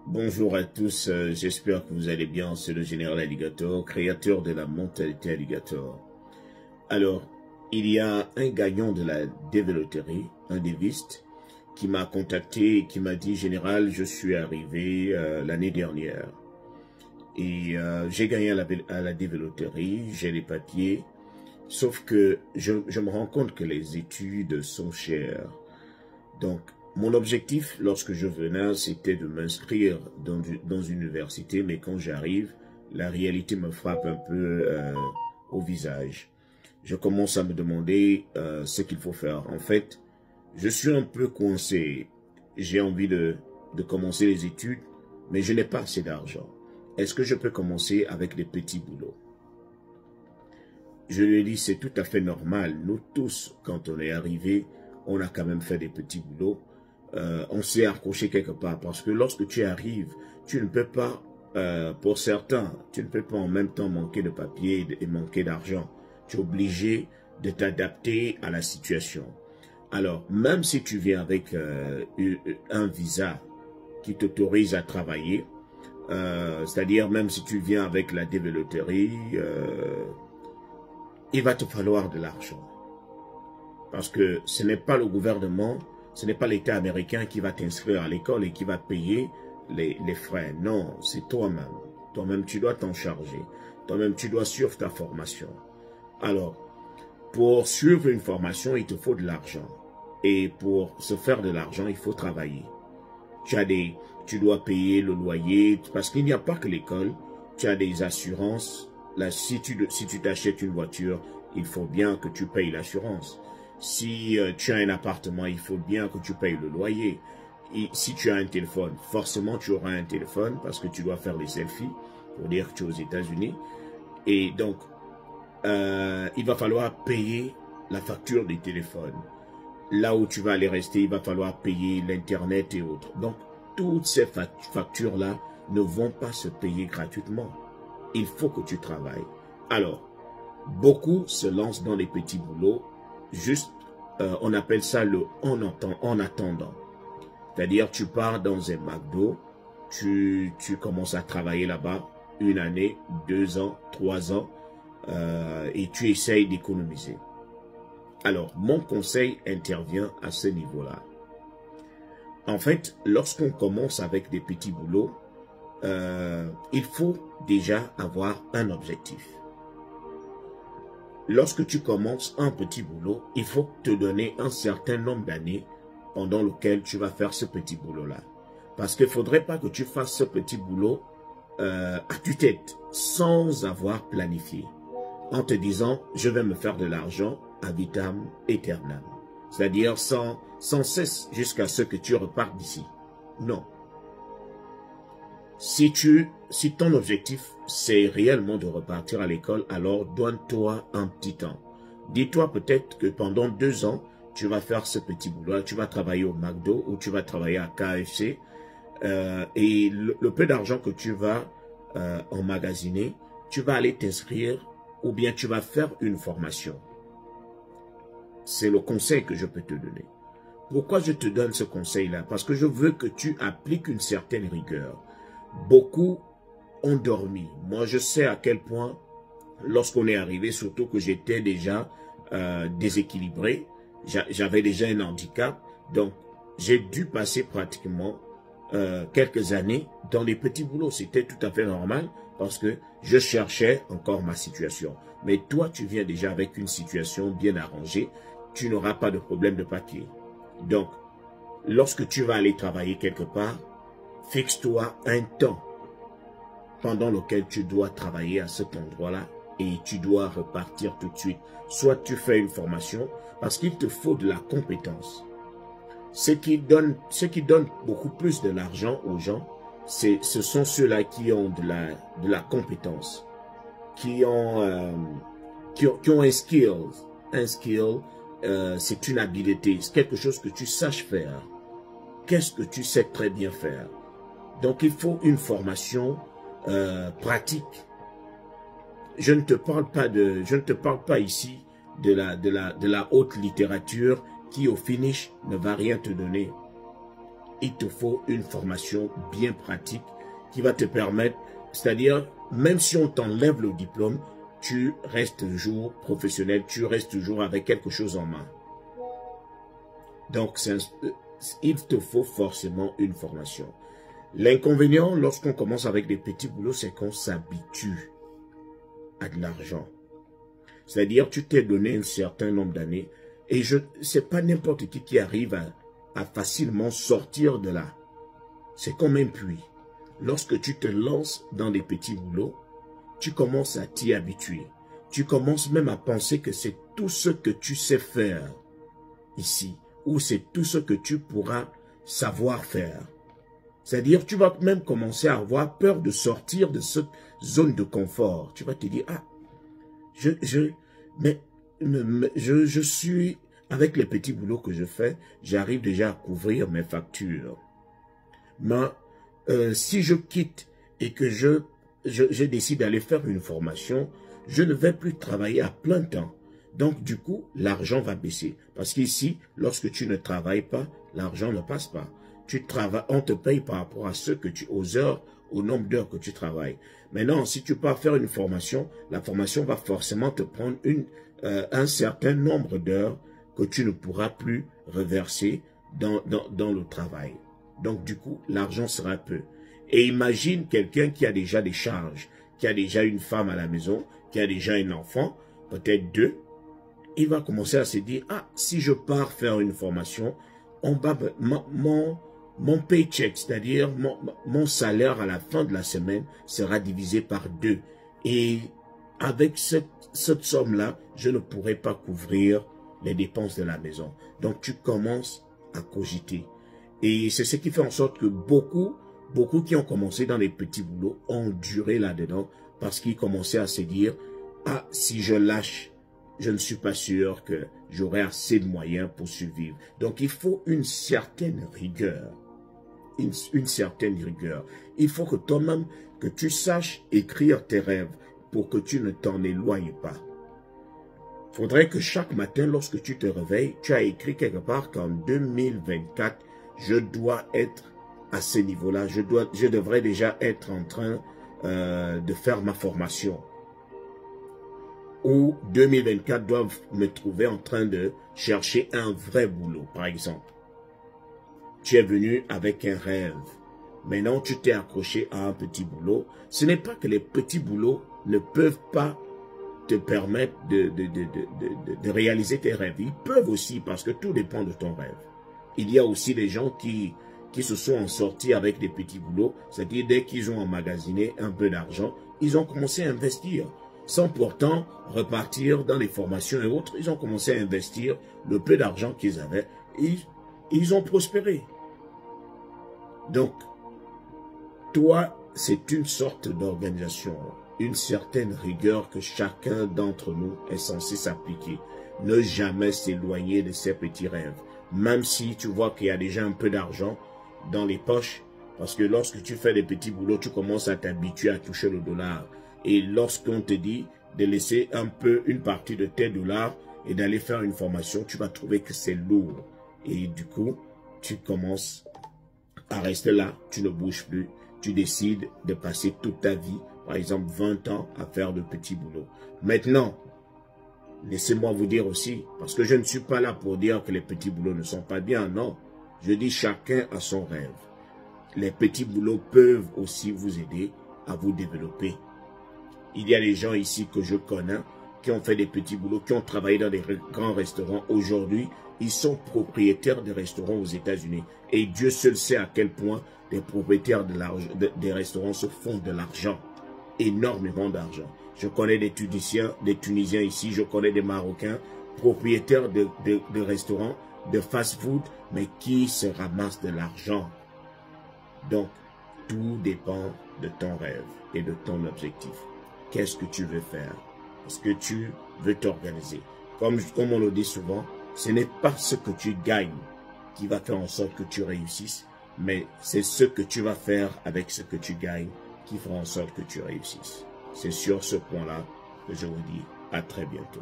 Bonjour à tous, j'espère que vous allez bien. C'est le général Alligator, créateur de la mentalité Alligator. Alors, il y a un gagnant de la développerie, un déviste, qui m'a contacté et qui m'a dit: Général, je suis arrivé l'année dernière et j'ai gagné à la développerie, j'ai les papiers, sauf que je me rends compte que les études sont chères. Donc, mon objectif, lorsque je venais, c'était de m'inscrire dans une université, mais quand j'arrive, la réalité me frappe un peu au visage. Je commence à me demander ce qu'il faut faire. En fait, je suis un peu coincé. J'ai envie de commencer les études, mais je n'ai pas assez d'argent. Est-ce que je peux commencer avec des petits boulots? Je lui ai dit, c'est tout à fait normal. Nous tous, quand on est arrivé, on a quand même fait des petits boulots. On s'est accroché quelque part parce que lorsque tu arrives, tu ne peux pas, pour certains, tu ne peux pas en même temps manquer de papier et manquer d'argent. Tu es obligé de t'adapter à la situation. Alors, même si tu viens avec un visa qui t'autorise à travailler, c'est-à-dire même si tu viens avec la développerie, il va te falloir de l'argent. Parce que ce n'est pas le gouvernement, ce n'est pas l'État américain qui va t'inscrire à l'école et qui va payer les frais. Non, c'est toi-même. Toi-même, tu dois t'en charger. Toi-même, tu dois suivre ta formation. Alors, pour suivre une formation, il te faut de l'argent. Et pour se faire de l'argent, il faut travailler. Tu dois payer le loyer, parce qu'il n'y a pas que l'école. Tu as des assurances. Là, si tu t'achètes une voiture, il faut bien que tu payes l'assurance. Si tu as un appartement, il faut bien que tu payes le loyer. Et si tu as un téléphone, forcément tu auras un téléphone parce que tu dois faire des selfies pour dire que tu es aux États-Unis. Et donc, il va falloir payer la facture des téléphones. Là où tu vas aller rester, il va falloir payer l'Internet et autres. Donc, toutes ces factures-là ne vont pas se payer gratuitement. Il faut que tu travailles. Alors, beaucoup se lancent dans les petits boulots. Juste, on appelle ça le en attendant. C'est-à-dire, tu pars dans un McDo, tu commences à travailler là-bas 1 année, 2 ans, 3 ans, et tu essayes d'économiser. Alors, mon conseil intervient à ce niveau-là. En fait, lorsqu'on commence avec des petits boulots, il faut déjà avoir un objectif. Lorsque tu commences un petit boulot, il faut te donner un certain nombre d'années pendant lequel tu vas faire ce petit boulot-là. Parce qu'il ne faudrait pas que tu fasses ce petit boulot à tue-tête, sans avoir planifié. En te disant, je vais me faire de l'argent à vitam aeternam. C'est-à-dire sans cesse jusqu'à ce que tu repartes d'ici. Non. Si ton objectif, c'est réellement de repartir à l'école, alors donne-toi un petit temps. Dis-toi peut-être que pendant 2 ans, tu vas faire ce petit boulot. Tu vas travailler au McDo ou tu vas travailler à KFC. Et le peu d'argent que tu vas emmagasiner, tu vas aller t'inscrire ou bien tu vas faire une formation. C'est le conseil que je peux te donner. Pourquoi je te donne ce conseil-là? Parce que je veux que tu appliques une certaine rigueur. Beaucoup ont dormi. Moi, je sais à quel point, lorsqu'on est arrivé, surtout que j'étais déjà déséquilibré, j'avais déjà un handicap, donc j'ai dû passer pratiquement quelques années dans les petits boulots. C'était tout à fait normal parce que je cherchais encore ma situation. Mais toi, tu viens déjà avec une situation bien arrangée, tu n'auras pas de problème de papier. Donc, lorsque tu vas aller travailler quelque part, fixe-toi un temps pendant lequel tu dois travailler à cet endroit-là et tu dois repartir tout de suite. Soit tu fais une formation parce qu'il te faut de la compétence. Ce qui donne beaucoup plus de l'argent aux gens, ce sont ceux-là qui ont de la compétence, qui ont un skill. Un skill, c'est une habileté, c'est quelque chose que tu saches faire. Qu'est-ce que tu sais très bien faire? Donc, il faut une formation pratique. Je ne te parle pas ici de la haute littérature qui, au finish, ne va rien te donner. il te faut une formation bien pratique qui va te permettre, c'est-à-dire, même si on t'enlève le diplôme, tu restes toujours professionnel, tu restes toujours avec quelque chose en main. Donc, il te faut forcément une formation. L'inconvénient, lorsqu'on commence avec des petits boulots, c'est qu'on s'habitue à de l'argent. C'est-à-dire, tu t'es donné un certain nombre d'années et c'est pas n'importe qui arrive à facilement sortir de là. C'est comme un puits. Lorsque tu te lances dans des petits boulots, tu commences à t'y habituer. Tu commences même à penser que c'est tout ce que tu sais faire ici, ou c'est tout ce que tu pourras savoir faire. C'est-à-dire, tu vas même commencer à avoir peur de sortir de cette zone de confort. Tu vas te dire, ah, je suis, avec les petits boulots que je fais, j'arrive déjà à couvrir mes factures. Mais si je quitte et que je décide d'aller faire une formation, je ne vais plus travailler à plein temps. Donc, du coup, l'argent va baisser. Parce qu'ici, lorsque tu ne travailles pas, l'argent ne passe pas. Tu travailles, on te paye par rapport à aux heures, au nombre d'heures que tu travailles. Maintenant, si tu pars faire une formation, la formation va forcément te prendre un certain nombre d'heures que tu ne pourras plus reverser dans le travail. Donc, du coup, l'argent sera peu. Et imagine quelqu'un qui a déjà des charges, qui a déjà une femme à la maison, qui a déjà un enfant, peut-être 2. Il va commencer à se dire, ah, si je pars faire une formation, mon paycheck, c'est-à-dire mon salaire à la fin de la semaine sera divisé par 2. Et avec cette somme-là, je ne pourrai pas couvrir les dépenses de la maison. Donc, tu commences à cogiter. Et c'est ce qui fait en sorte que beaucoup qui ont commencé dans les petits boulots ont duré là-dedans parce qu'ils commençaient à se dire, ah, si je lâche, je ne suis pas sûr que j'aurai assez de moyens pour survivre. Donc, il faut une certaine rigueur. Une certaine rigueur. Il faut que toi-même, que tu saches écrire tes rêves pour que tu ne t'en éloignes pas. Il faudrait que chaque matin, lorsque tu te réveilles, tu as écrit quelque part qu'en 2024, je dois être à ce niveau-là. Je devrais déjà être en train de faire ma formation. Ou 2024 doivent me trouver en train de chercher un vrai boulot, par exemple. Tu es venu avec un rêve. Maintenant, tu t'es accroché à un petit boulot. Ce n'est pas que les petits boulots ne peuvent pas te permettre de réaliser tes rêves. Ils peuvent aussi, parce que tout dépend de ton rêve. Il y a aussi des gens qui se sont en sortis avec des petits boulots. C'est-à-dire, dès qu'ils ont emmagasiné un peu d'argent, ils ont commencé à investir. Sans pourtant repartir dans les formations et autres, ils ont commencé à investir le peu d'argent qu'ils avaient. Et ils ont prospéré. Donc, toi, c'est une sorte d'organisation, une certaine rigueur que chacun d'entre nous est censé s'appliquer. Ne jamais s'éloigner de ses petits rêves. Même si tu vois qu'il y a déjà un peu d'argent dans les poches, parce que lorsque tu fais des petits boulots, tu commences à t'habituer à toucher le dollar. Et lorsqu'on te dit de laisser un peu une partie de tes dollars et d'aller faire une formation, tu vas trouver que c'est lourd. Et du coup, tu commences à rester là, tu ne bouges plus. Tu décides de passer toute ta vie, par exemple 20 ans, à faire de petits boulots. Maintenant, laissez-moi vous dire aussi, parce que je ne suis pas là pour dire que les petits boulots ne sont pas bien, non. Je dis chacun a son rêve. Les petits boulots peuvent aussi vous aider à vous développer. Il y a des gens ici que je connais qui ont fait des petits boulots, qui ont travaillé dans des grands restaurants. Aujourd'hui, ils sont propriétaires de restaurants aux États-Unis. Et Dieu seul sait à quel point les propriétaires des restaurants se font de l'argent. Énormément d'argent. Je connais des Tunisiens ici, je connais des Marocains, propriétaires de restaurants, de fast-food, mais qui se ramassent de l'argent. Donc, tout dépend de ton rêve et de ton objectif. Qu'est-ce que tu veux faire? Est-ce que tu veux t'organiser? Comme on le dit souvent, ce n'est pas ce que tu gagnes qui va faire en sorte que tu réussisses, mais c'est ce que tu vas faire avec ce que tu gagnes qui fera en sorte que tu réussisses. C'est sur ce point-là que je vous dis à très bientôt.